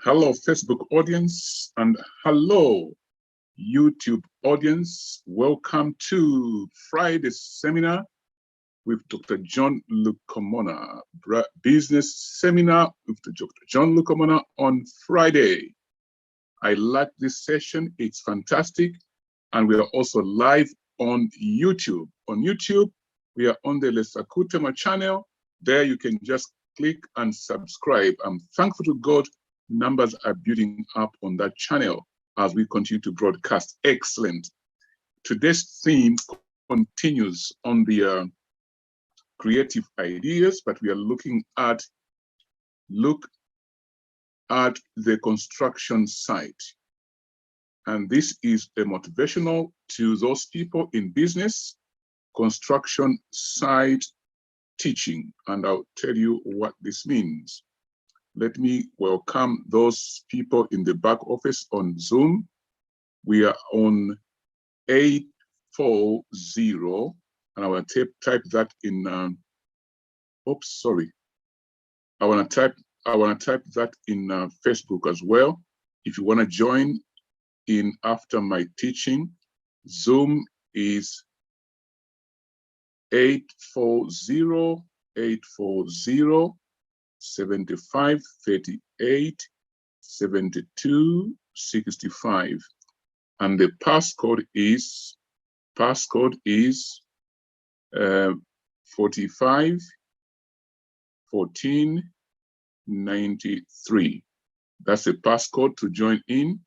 Hello, Facebook audience, and hello, YouTube audience. Welcome to Friday's seminar with Dr. John Lukomona, business seminar with Dr. John Lukomona on Friday. I like this session. It's fantastic. And we are also live on YouTube. On YouTube, we are on the Lesakutema channel. There you can just click and subscribe. I'm thankful to God. Numbers are building up on that channel as we continue to broadcast. Excellent. Today's theme continues on the creative ideas, but we are looking at the construction site. And this is a motivational to those people in business, construction site teaching. And I'll tell you what this means. Let me welcome those people in the back office on Zoom. We are on 840, and I want to type that in. Oops, sorry. I want to type that in Facebook as well. If you want to join in after my teaching, Zoom is 840 75 38 72 65, and the passcode is 45 14 93. That's the passcode to join in.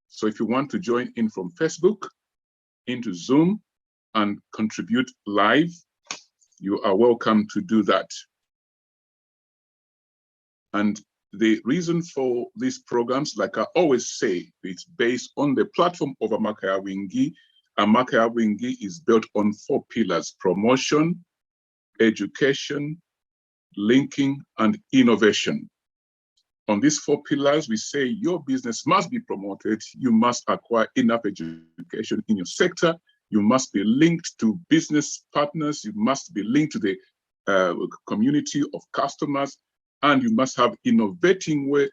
So if you want to join in from Facebook into Zoom and contribute live, you are welcome to do that. And the reason for these programs, like I always say, it's based on the platform of Amakaya Wingi. Amakaya Wingi is built on 4 pillars: promotion, education, linking, and innovation. On these 4 pillars, we say your business must be promoted. You must acquire enough education in your sector. You must be linked to business partners. You must be linked to the community of customers. And you must have innovative way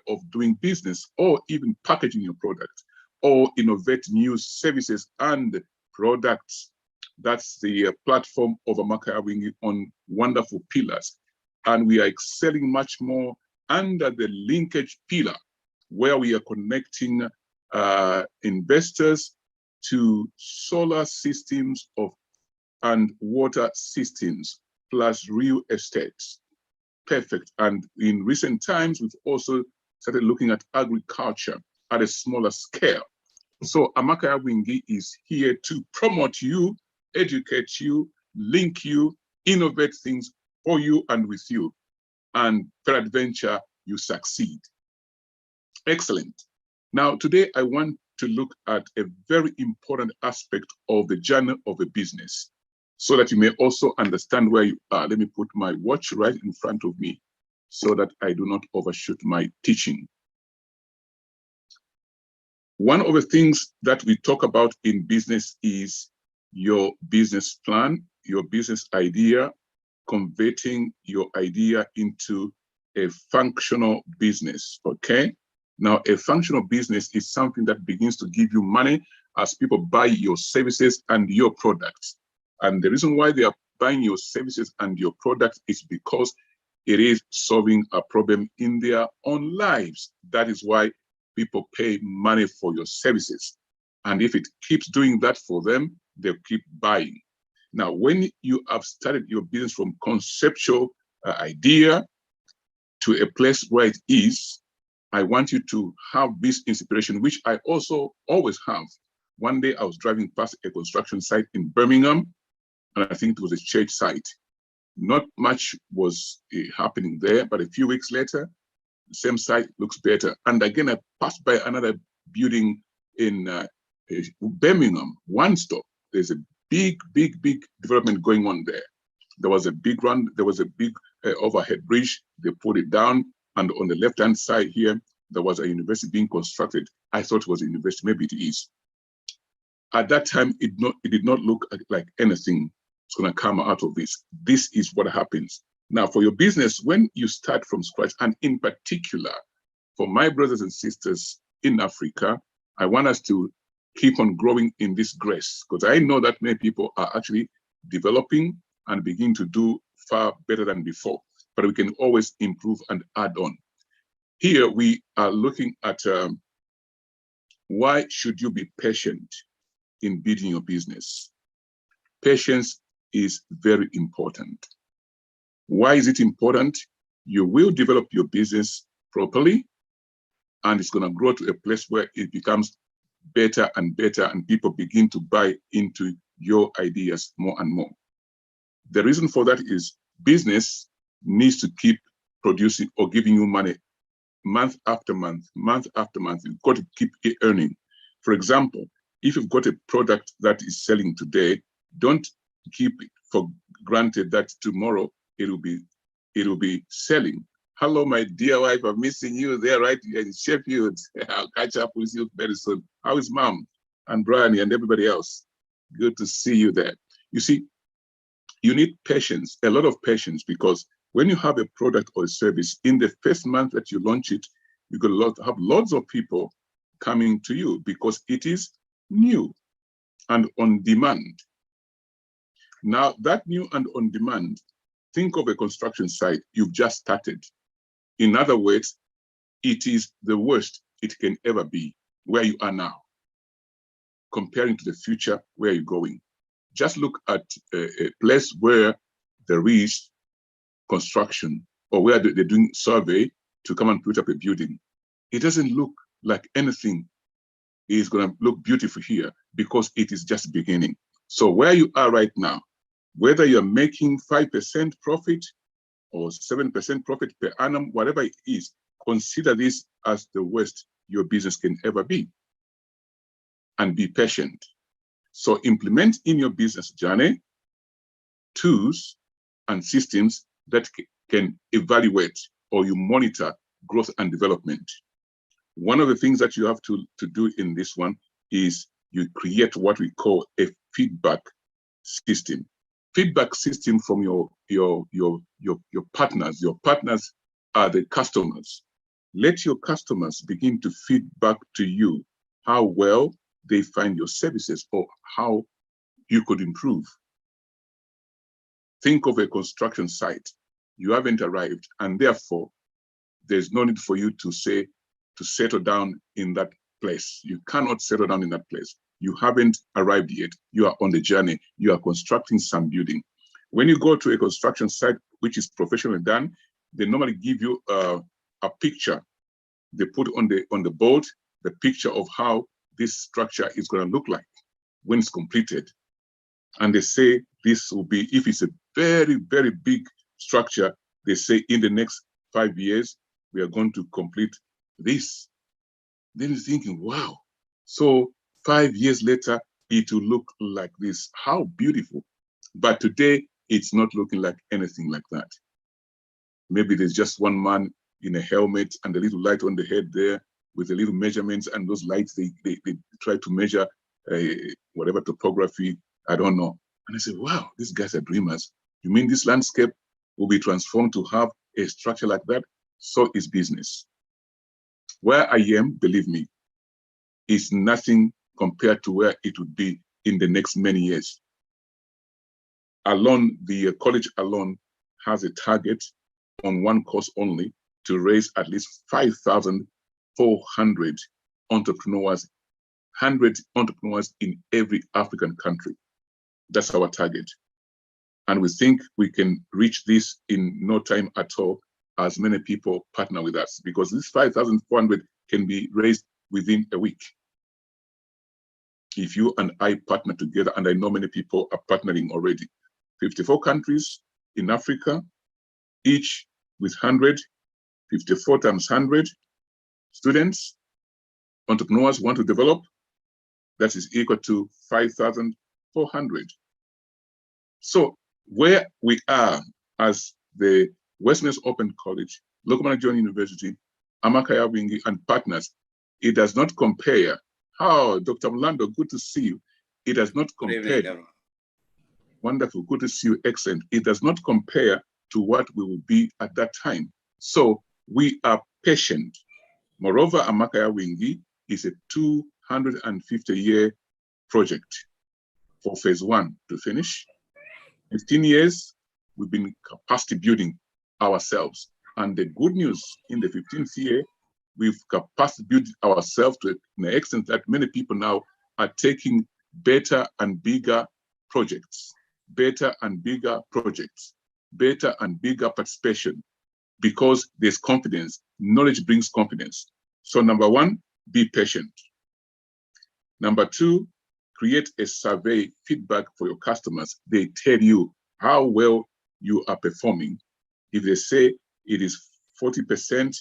of doing business, or even packaging your product, or innovate new services and products. That's the platform of Amakaya Wingi on wonderful pillars. And we are excelling much more under the linkage pillar, where we are connecting investors to solar systems and water systems, plus real estates. Perfect. And in recent times, we've also started looking at agriculture at a smaller scale. So Amakaya Wingi is here to promote you, educate you, link you, innovate things for you and with you. And peradventure, you succeed. Excellent. Now, today I want to look at a very important aspect of the journey of a business, so that you may also understand where you are. Let me put my watch right in front of me so that I do not overshoot my teaching. One of the things that we talk about in business is your business plan, your business idea, converting your idea into a functional business, okay? Now, a functional business is something that begins to give you money as people buy your services and your products. And the reason why they are buying your services and your products is because it is solving a problem in their own lives. That is why people pay money for your services. And if it keeps doing that for them, they'll keep buying. Now, when you have started your business from conceptual idea to a place where it is, I want you to have this inspiration, which I also always have. One day I was driving past a construction site in Birmingham, and I think it was a church site. Not much was happening there, but a few weeks later, the same site looks better. And again, I passed by another building in Birmingham, one stop. There's a big development going on there. There was a big overhead bridge. They put it down, and on the left-hand side here, there was a university being constructed. I thought it was a university, maybe it is. At that time, it did not look like anything is going to come out of this. This is what happens. Now, for your business, when you start from scratch, and in particular, for my brothers and sisters in Africa, I want us to keep on growing in this grace, because I know that many people are actually developing and begin to do far better than before, but we can always improve and add on. Here we are looking at why should you be patient in building your business? Patience is very important. Why is it important? You will develop your business properly, and it's going to grow to a place where it becomes better and better, and people begin to buy into your ideas more and more. The reason for that is business needs to keep producing or giving you money month after month, month after month. You've got to keep earning. For example, if you've got a product that is selling today, don't keep it for granted that tomorrow it will be selling. Hello, my dear wife, I'm missing you there right in Sheffield. I'll catch up with you very soon. How is Mom and Brian and everybody else? Good to see you there. You see, you need patience, a lot of patience, because when you have a product or a service, in the first month that you launch it, you're going to have lots of people coming to you because it is new and on demand. Now, that new and on demand, think of a construction site you've just started. In other words, it is the worst it can ever be where you are now, comparing to the future where you're going. Just look at a place where there is construction or where they're doing survey to come and put up a building. It doesn't look like anything is going to look beautiful here because it is just beginning. So where you are right now, whether you're making 5% profit or 7% profit per annum, whatever it is, consider this as the worst your business can ever be, and be patient. So implement in your business journey tools and systems that can evaluate or you monitor growth and development. One of the things that you have to do in this one is you create what we call a feedback system. Feedback system from your partners. Your partners are the customers. Let your customers begin to feed back to you how well they find your services or how you could improve. Think of a construction site. You haven't arrived, and therefore there's no need for you to say to settle down in that place. You cannot settle down in that place. You haven't arrived yet. You are on the journey. You are constructing some building. When you go to a construction site which is professionally done, they normally give you a picture. They put on the board the picture of how this structure is going to look like when it's completed. And they say this will be, if it's a very, very big structure, they say in the next 5 years, we are going to complete this. Then you're thinking, wow, so 5 years later, it will look like this. How beautiful. But today, it's not looking like anything like that. Maybe there's just one man in a helmet and a little light on the head there with the little measurements, and those lights, they try to measure whatever topography, I don't know. And I said, wow, these guys are dreamers. You mean this landscape will be transformed to have a structure like that? So is business. Where I am, believe me, is nothing compared to where it would be in the next many years. Alone, the college alone has a target on one course only to raise at least 5,400 entrepreneurs, 100 entrepreneurs in every African country. That's our target. And we think we can reach this in no time at all, as many people partner with us, because this 5,400 can be raised within a week. If you and I partner together, and I know many people are partnering already, 54 countries in Africa, each with 100, 54 times 100 students, entrepreneurs want to develop, that is equal to 5,400. So where we are as the Westminster Open College, Lukomona University, Amakaya Wingi, and partners, it does not compare. Oh, Dr. Mulando, good to see you. It does not compare. Wonderful, good to see you, excellent. It does not compare to what we will be at that time. So we are patient. Moreover, Amakaya Wingi is a 250-year project for phase 1 to finish. 15 years, we've been capacity building ourselves. And the good news, in the 15th year, we've capacity built ourselves to an extent that many people now are taking better and bigger projects, better and bigger projects, better and bigger participation, because there's confidence. Knowledge brings confidence. So number 1, be patient. Number 2, create a survey feedback for your customers. They tell you how well you are performing. If they say it is 40%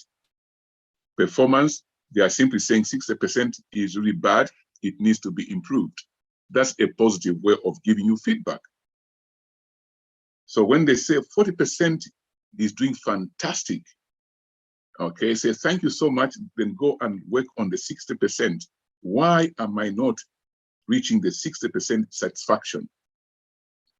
performance, they are simply saying 60% is really bad, it needs to be improved. That's a positive way of giving you feedback. So when they say 40% is doing fantastic, okay, say thank you so much, then go and work on the 60%. Why am I not reaching the 60% satisfaction?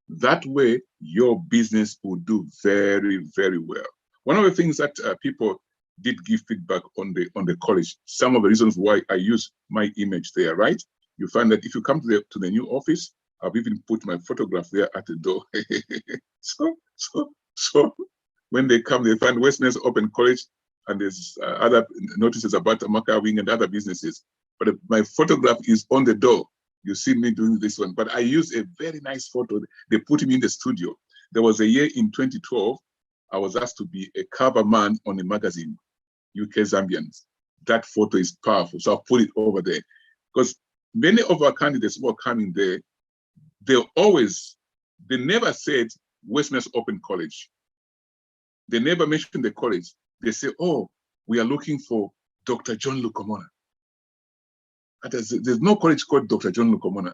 That way, your business will do very, very well. One of the things that people did give feedback on the college, some of the reasons why I use my image there, right? You find that if you come to the new office, I've even put my photograph there at the door. so when they come, they find Westerners Open College, and there's other notices about Amakaya Wing and other businesses. But my photograph is on the door. You see me doing this one, but I use a very nice photo. They put me in the studio. There was a year in 2012, I was asked to be a cover man on a magazine, UK Zambians. That photo is powerful, so I'll put it over there. Because many of our candidates who are coming there, they never said Westerners Open College. They never mentioned the college. They say, oh, we are looking for Dr. John Lukomona. There's no college called Dr. John Lukomona.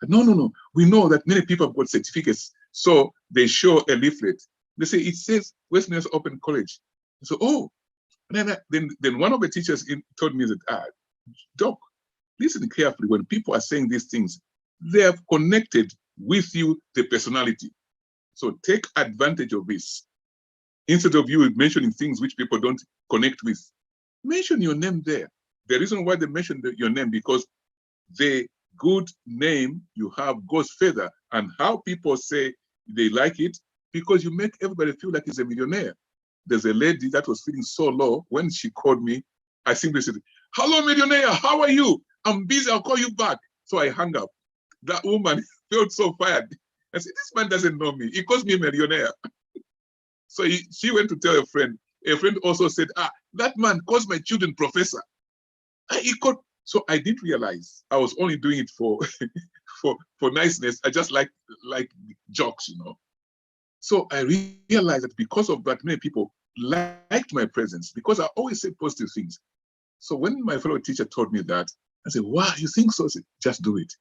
No. We know that many people have got certificates. So they show a leaflet. They say, it says Westerners Open College. So, oh, then one of the teachers told me that, Doc, listen carefully. When people are saying these things, they have connected with you the personality. So take advantage of this. Instead of you mentioning things which people don't connect with, mention your name there. The reason why they mention your name, because the good name you have goes further. And how people say they like it, because you make everybody feel like he's a millionaire. There's a lady that was feeling so low. When she called me, I simply said, hello, millionaire, how are you? I'm busy, I'll call you back. So I hung up. That woman felt so fired. I said, this man doesn't know me. He calls me a millionaire. So she went to tell a friend. A friend also said, that man calls my children professor. So I didn't realize I was only doing it for for niceness. I just like jokes, you know. So I realized that because of that, many people liked my presence, because I always say positive things. So when my fellow teacher told me that, I said, wow, you think so? I said, just do it.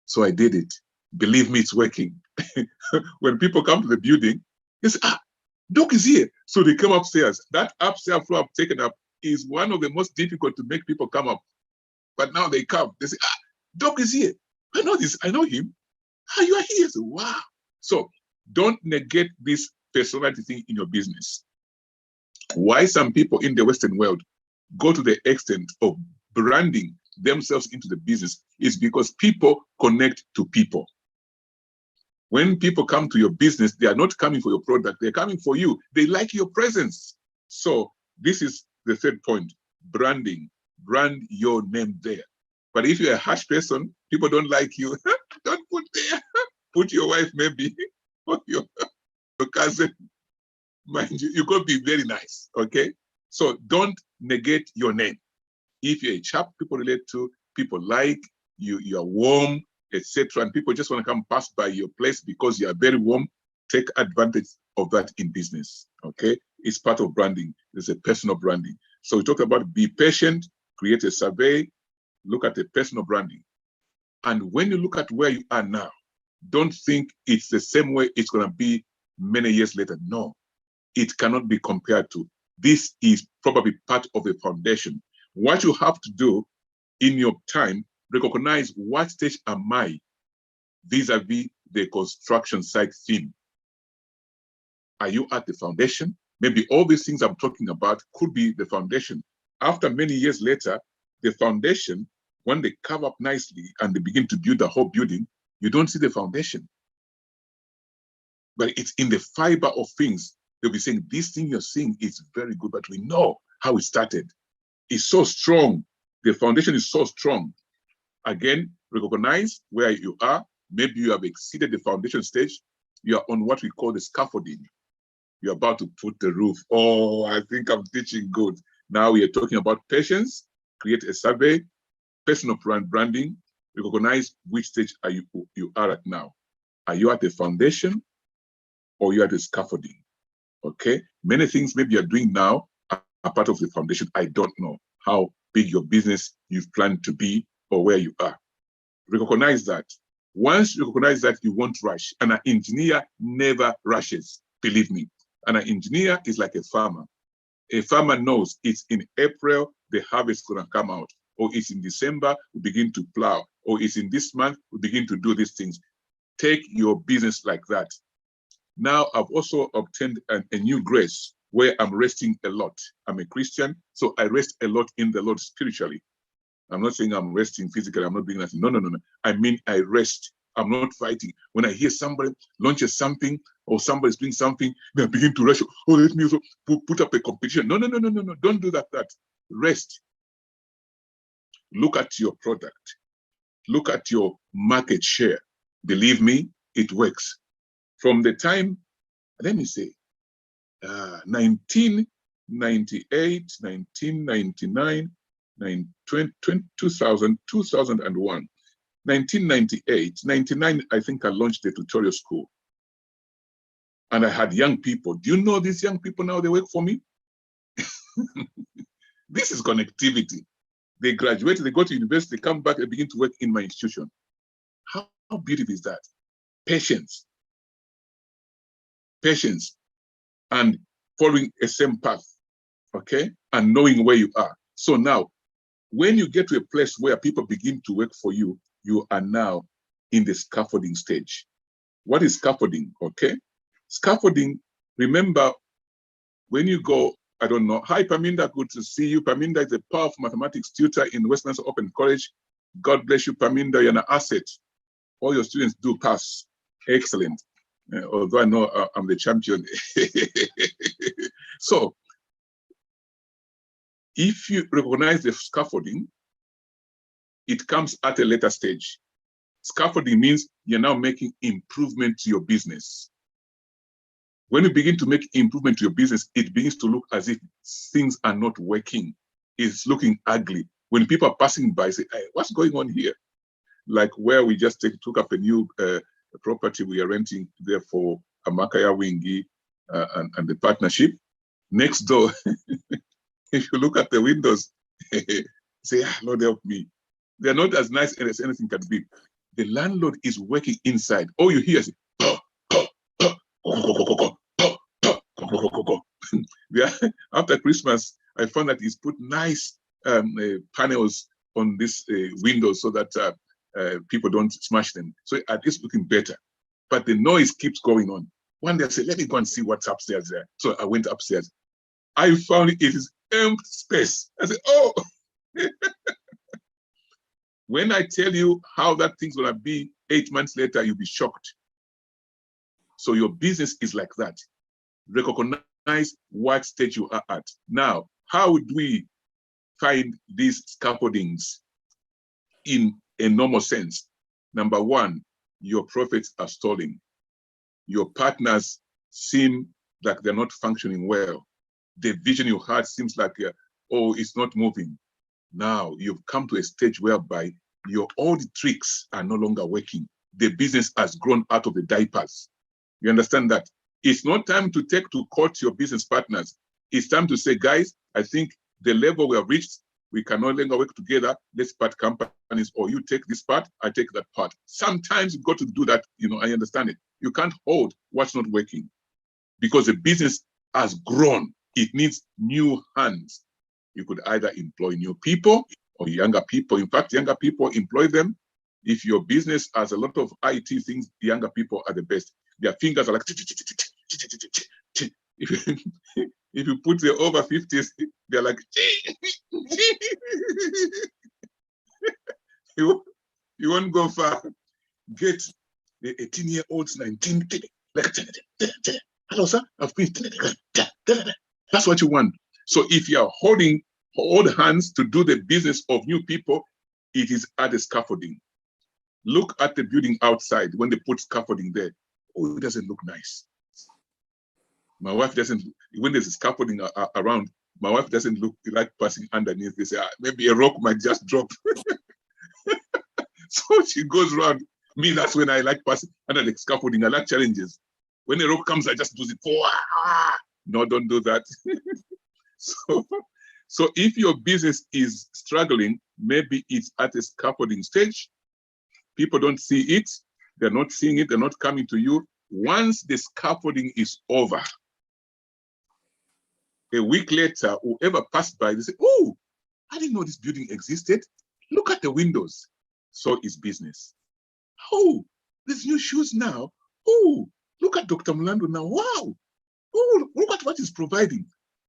So I did it. Believe me, it's working. When people come to the building, they say, Doc is here. So they come upstairs. That upstairs floor I've taken up is one of the most difficult to make people come up. But now they come. They say, Doc is here. I know this. I know him. You are here. So, wow. So don't negate this personality thing in your business. Why some people in the Western world go to the extent of branding themselves into the business is because people connect to people. When people come to your business, they are not coming for your product, they're coming for you. They like your presence. So this is the third point, branding. Brand your name there. But if you're a harsh person, people don't like you, don't put there. Put your wife maybe, or your cousin. Mind you, you got to be very nice, okay? So don't negate your name. If you're a chap people relate to, people like, you are warm, etc., and people just want to come pass by your place because you are very warm, take advantage of that in business, okay? It's part of branding. It's a personal branding. So we talk about be patient, create a survey, look at the personal branding. And when you look at where you are now, don't think it's the same way it's going to be many years later. No, it cannot be compared to. This is probably part of the foundation. What you have to do in your time, recognize what stage am I vis-a-vis the construction site theme. Are you at the foundation? Maybe all these things I'm talking about could be the foundation. After many years later, the foundation, when they cover up nicely and they begin to build the whole building, you don't see the foundation. But it's in the fiber of things. They'll be saying, this thing you're seeing is very good, but we know how it started. It's so strong. The foundation is so strong. Again, recognize where you are. Maybe you have exceeded the foundation stage. You are on what we call the scaffolding. You're about to put the roof. Oh, I think I'm teaching good. Now we are talking about patience. Create a survey, personal branding. Recognize which stage are you are at now. Are you at the foundation or you are at the scaffolding? Okay. Many things maybe you're doing now are part of the foundation. I don't know how big your business you've planned to be or where you are. Recognize that. Once you recognize that, you won't rush. And an engineer never rushes, believe me. And an engineer is like a farmer. A farmer knows it's in April, the harvest is going to come out, or it's in December, we begin to plow, or it's in this month, we begin to do these things. Take your business like that. Now, I've also obtained a new grace where I'm resting a lot. I'm a Christian, so I rest a lot in the Lord spiritually. I'm not saying I'm resting physically, I'm not doing nothing. No, no, no, no. I mean, I rest. I'm not fighting. When I hear somebody launches something or somebody's doing something, then I begin to rush. Oh, let me also put up a competition. No, no, no, no, no, no. Don't do that. Rest. Look at your product. Look at your market share. Believe me, it works. From the time, let me say, 1998, 1999, 2000, 2001. 1998, 99, I think I launched the tutorial school. And I had young people. Do you know these young people now, they work for me? This is connectivity. They graduate, they go to university, they come back, they begin to work in my institution. How beautiful is that? Patience. Patience. And following a same path, okay? And knowing where you are. So now, when you get to a place where people begin to work for you, you are now in the scaffolding stage. What is scaffolding, okay? Scaffolding, remember, when you go, I don't know, hi Paminda, good to see you. Paminda is a powerful mathematics tutor in Westminster Open College. God bless you, Paminda, you're an asset. All your students do pass, excellent. Although I know I'm the champion. So, if you recognize the scaffolding, it comes at a later stage. Scaffolding means you're now making improvement to your business. When you begin to make improvement to your business, it begins to look as if things are not working. It's looking ugly. When people are passing by, say, hey, what's going on here? Like where we just took up a new property we are renting there for Amakaya Wingi and the partnership. Next door, if you look at the windows, say, Lord help me. They're not as nice as anything can be. The landlord is working inside. All you hear is, after Christmas, I found that he's put nice panels on these windows so that people don't smash them. So at least looking better. But the noise keeps going on. One day I said, let me go and see what's upstairs there. So I went upstairs. I found it is empty space. I said, oh. When I tell you how that thing's gonna be 8 months later, you'll be shocked. So your business is like that. Recognize what stage you are at. Now, how would we find these scaffoldings in a normal sense? Number one, your profits are stalling. Your partners seem like they're not functioning well. The vision you had seems like, oh, it's not moving. Now you've come to a stage whereby your old tricks are no longer working. The business has grown out of the diapers. You understand that? It's not time to take to court your business partners. It's time to say, guys, I think the level we have reached, we can no longer work together. Let's part companies, or you take this part, I take that part. Sometimes you've got to do that. You know, I understand it. You can't hold what's not working because the business has grown. It needs new hands. You could either employ new people or younger people. In fact, younger people, employ them. If your business has a lot of IT things, younger people are the best. Their fingers are like, if you put the over 50s, they're like, You won't go far. Get the 18-year-olds, 19, like, hello, sir, I've been. That's what you want. So if you are holding old hands to do the business of new people, it is at the scaffolding. Look at the building outside when they put scaffolding there. Oh, it doesn't look nice. My wife doesn't, when there's a scaffolding around, my wife doesn't look like passing underneath. They say, maybe a rock might just drop. So she goes around. Me, that's when I like passing under the scaffolding. I like challenges. When a rock comes, I just do it. No, don't do that. So if your business is struggling, maybe it's at a scaffolding stage. People don't see it. They're not seeing it. They're not coming to you. Once the scaffolding is over, a week later, whoever passed by, they say, oh, I didn't know this building existed. Look at the windows. So is business. Oh, there's new shoes now. Oh, look at Dr. Mulando now. Wow. Oh, look at what he's providing.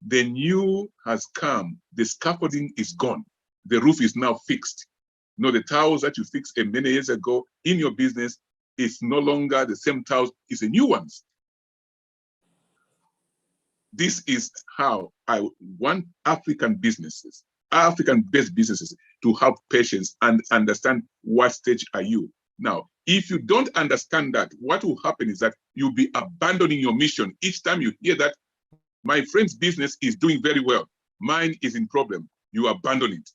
The new has come. The scaffolding is gone. The roof is now fixed. No, the tiles that you fixed many years ago in your business is no longer the same tiles. It's a new ones. This is how I want African businesses, African-based businesses, to have patience and understand what stage are you. Now, if you don't understand that, what will happen is that you'll be abandoning your mission. Each time you hear that my friend's business is doing very well, mine is in problem, you abandon it.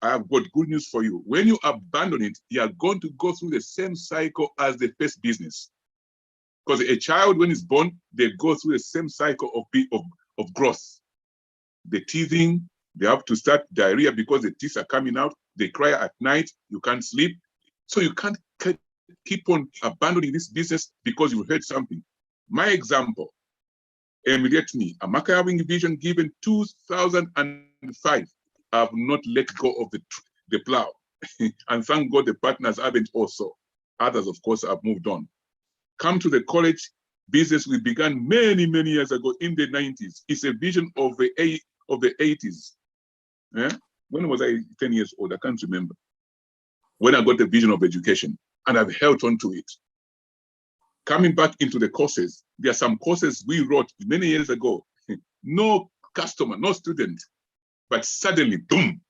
I have got good news for you. When you abandon it, you are going to go through the same cycle as the first business. Because a child, when it's born, they go through the same cycle of growth. The teething, they have to start diarrhea because the teeth are coming out. They cry at night, you can't sleep. So you can't keep on abandoning this business because you heard something. My example, immediately, a Having Vision given 2005, I've not let go of the plow. And thank God the partners haven't also. Others, of course, have moved on. Come to the college business we began many, many years ago in the 90s. It's a vision of the 80s. Yeah? When was I 10 years old? I can't remember. When I got the vision of education, and I've held on to it. Coming back into the courses, there are some courses we wrote many years ago. No customer, no student, but suddenly, boom,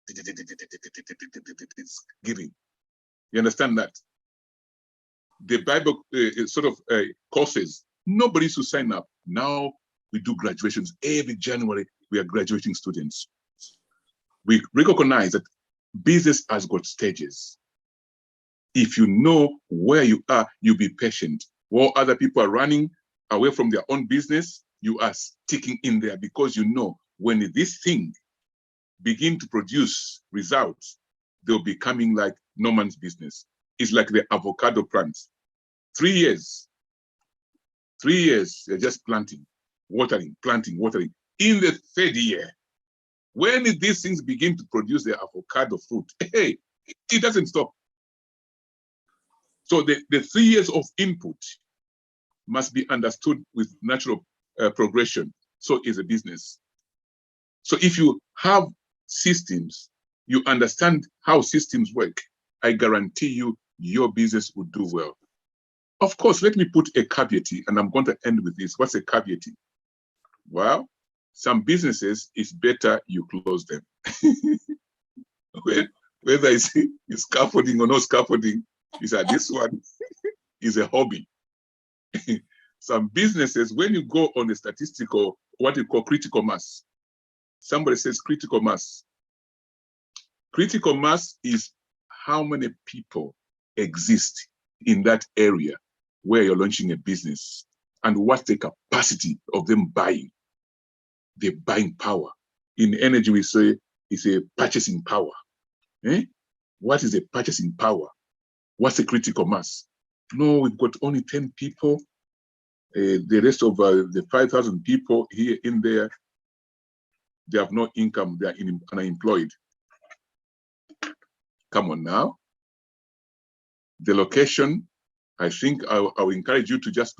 it's giving. You understand that? The Bible courses, nobody used to sign up. Now we do graduations. Every January, we are graduating students. We recognize that business has got stages. If you know where you are, you be patient. While other people are running away from their own business, you are sticking in there because you know when this thing begin to produce results, they'll be coming like no man's business. It's like the avocado plants. 3 years. 3 years, they're just planting, watering, planting, watering. In the 3rd year, when these things begin to produce the avocado fruit, hey, it doesn't stop. So the 3 years of input must be understood with natural progression. So is a business. So if you have systems, you understand how systems work, I guarantee you, your business will do well. Of course, let me put a caveat, and I'm going to end with this. What's a caveat? Well, some businesses, it's better you close them. Whether it's scaffolding or no scaffolding, is that this one is a hobby. Some businesses, when you go on the statistical, what you call critical mass, somebody says critical mass. Critical mass is how many people exist in that area where you're launching a business and what's the capacity of them buying. The buying power. In energy, we say it's a purchasing power. What is a purchasing power? What's the critical mass? No, we've got only 10 people. The rest of the 5,000 people here in there, they have no income, they are unemployed. Come on now. The location, I think I will encourage you to just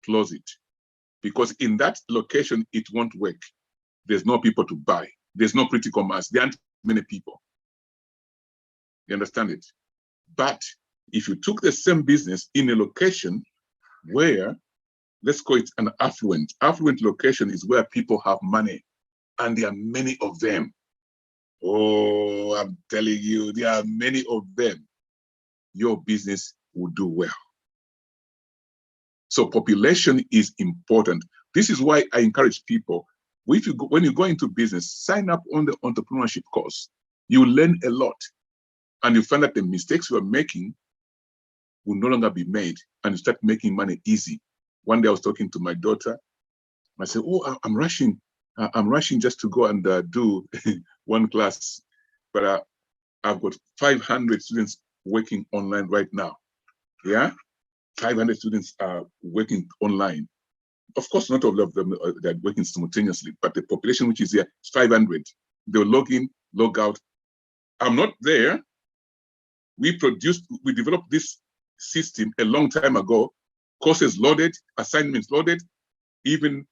close it. Because in that location, it won't work. There's no people to buy. There's no critical mass. There aren't many people. You understand it? But if you took the same business in a location where, let's call it an affluent location is where people have money, and there are many of them. Oh, I'm telling you, there are many of them. Your business will do well. So population is important. This is why I encourage people, when you go into business, sign up on the entrepreneurship course. You learn a lot, and you find that the mistakes you are making will no longer be made, and you start making money easy. One day I was talking to my daughter. I said, "Oh, I'm rushing just to go and do one class, but I've got 500 students working online right now." Yeah, 500 students are working online. Of course, not all of them are working simultaneously, but the population which is here is 500. They'll log in, log out. I'm not there. We developed this system a long time ago. Courses loaded, assignments loaded, even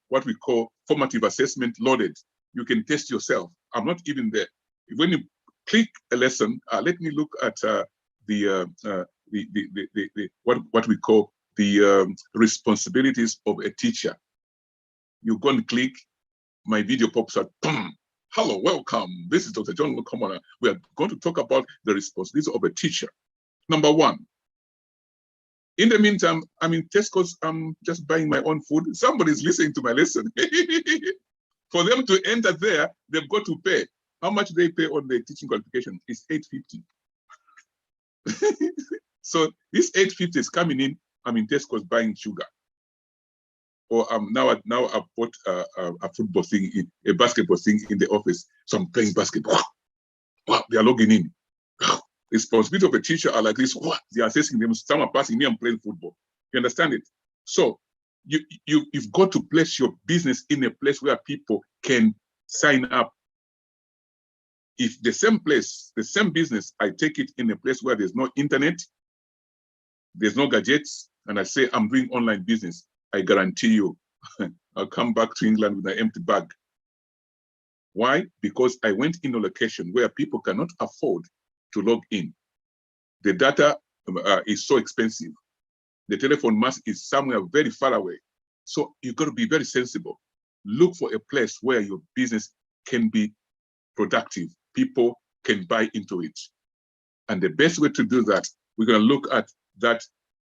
what we call formative assessment loaded. You can test yourself. I'm not even there. When you click a lesson, let me look at what we call the responsibilities of a teacher. You go and click, my video pops up. Boom. Hello, welcome. This is Dr. John Lukomona. We are going to talk about the responsibilities of a teacher. Number one. In the meantime, I'm in Tesco's. I'm just buying my own food. Somebody's listening to my lesson. For them to enter there, they've got to pay. How much they pay on the teaching qualification? It's $8.50. So this $8.50 is coming in. I'm in Tesco's buying sugar. Or now I've bought a football thing, a basketball thing in the office. So I'm playing basketball. Wow, they are logging in. The responsibility of a teacher are like this. What? They are assessing them. Some are passing me. I'm playing football. You understand it? So you've got to place your business in a place where people can sign up. If the same place, the same business, I take it in a place where there's no internet, there's no gadgets, and I say I'm doing online business, I guarantee you, I'll come back to England with an empty bag. Why? Because I went in a location where people cannot afford to log in. The data is so expensive. The telephone mast is somewhere very far away. So you've got to be very sensible. Look for a place where your business can be productive. People can buy into it. And the best way to do that, we're going to look at that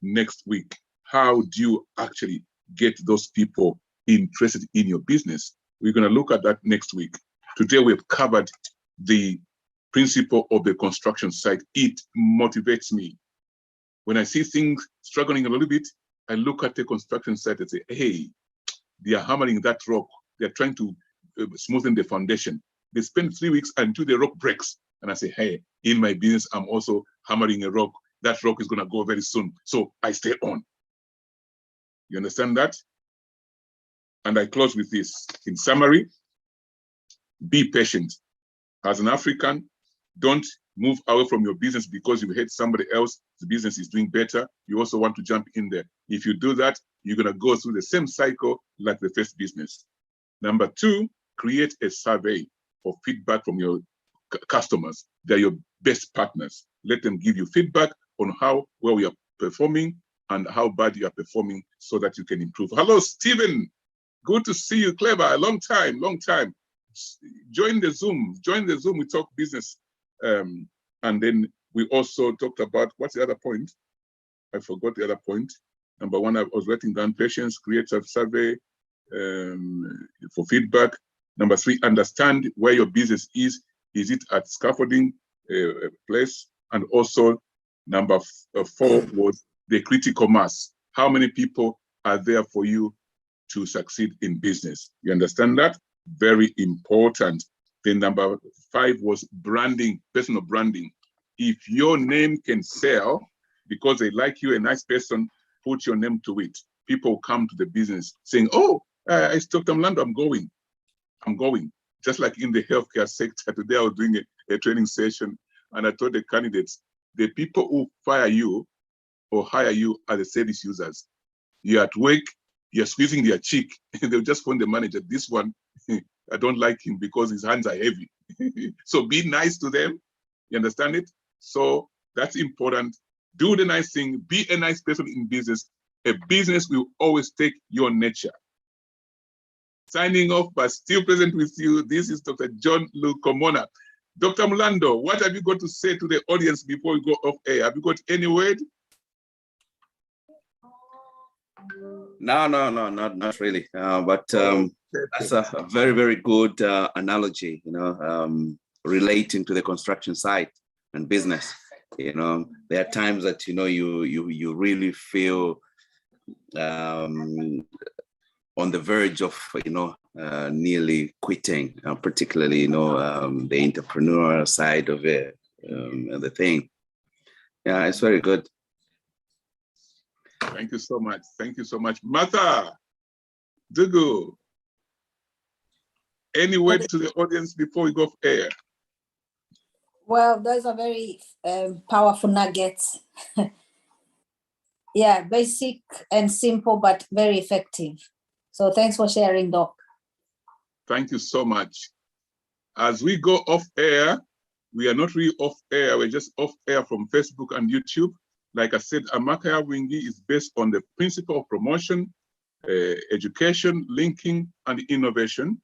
next week. How do you actually get those people interested in your business? We're going to look at that next week. Today we've covered the principle of the construction site. It motivates me. When I see things struggling a little bit, I look at the construction site and say, hey, they are hammering that rock. They're trying to smoothen the foundation. They spend 3 weeks until the rock breaks. And I say, hey, in my business, I'm also hammering a rock. That rock is going to go very soon. So I stay on. You understand that? And I close with this. In summary, be patient. As an African, don't move away from your business because you hate somebody else. The business is doing better. You also want to jump in there. If you do that, you're going to go through the same cycle like the first business. Number two, create a survey for feedback from your customers. They're your best partners. Let them give you feedback on how well you are performing and how bad you are performing so that you can improve. Hello, Stephen. Good to see you, Clever. A long time, long time. Join the Zoom. Join the Zoom. We talk business. And then we also talked about, what's the other point? I forgot the other point. Number one, I was writing down patience, create a survey for feedback. Number three, understand where your business is. Is it at scaffolding place? And also, number four was the critical mass. How many people are there for you to succeed in business? You understand that? Very important. Then number five was branding, personal branding. If your name can sell because they like you, a nice person, put your name to it. People come to the business saying, oh, it's Dr. Mlando, I'm going. Just like in the healthcare sector, today I was doing a training session and I told the candidates, the people who fire you or hire you are the service users. You're at work, you're squeezing their cheek, and they'll just phone the manager. This one, I don't like him because his hands are heavy. So be nice to them. You understand it? So that's important. Do the nice thing. Be a nice person in business. A business will always take your nature. Signing off, but still present with you. This is Dr. John Lukomona. Dr. Mulando, what have you got to say to the audience before we go off air? Have you got any word? No, not really. But that's a very, very good analogy, relating to the construction site and business. There are times that, you really feel on the verge of, nearly quitting, particularly, the entrepreneurial side of it, and the thing. Yeah, it's very good. Thank you so much. Thank you so much. Martha, Dugu, any word to the audience before we go off air? Well, those are very powerful nuggets. Yeah, basic and simple, but very effective. So thanks for sharing, Doc. Thank you so much. As we go off air, we are not really off air. We're just off air from Facebook and YouTube. Like I said, Amakaya Wingi is based on the principle of promotion, education, linking, and innovation.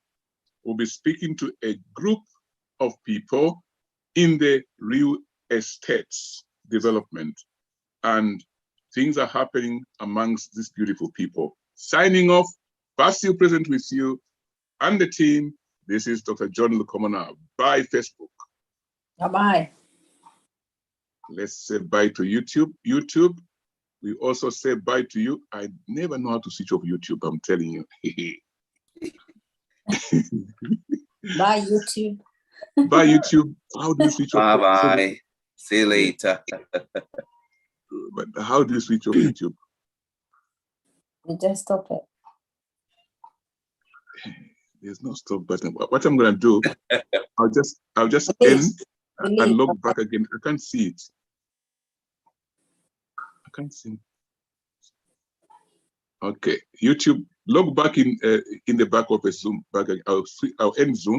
We'll be speaking to a group of people in the real estate development. And things are happening amongst these beautiful people. Signing off, Basil present with you and the team. This is Dr. John Lukomona. Bye, Facebook. Bye-bye. Let's say bye to YouTube. YouTube, we also say bye to you. I never know how to switch off YouTube, I'm telling you. Bye, YouTube. Bye, YouTube. How do you switch off? Bye-bye. See you later. But how do you switch off YouTube? You just stop it. There's no stop button. What I'm gonna do, I'll just end and log back again. I can't see it. I can't see. Okay, YouTube, log back in the back of a Zoom. I'll end Zoom.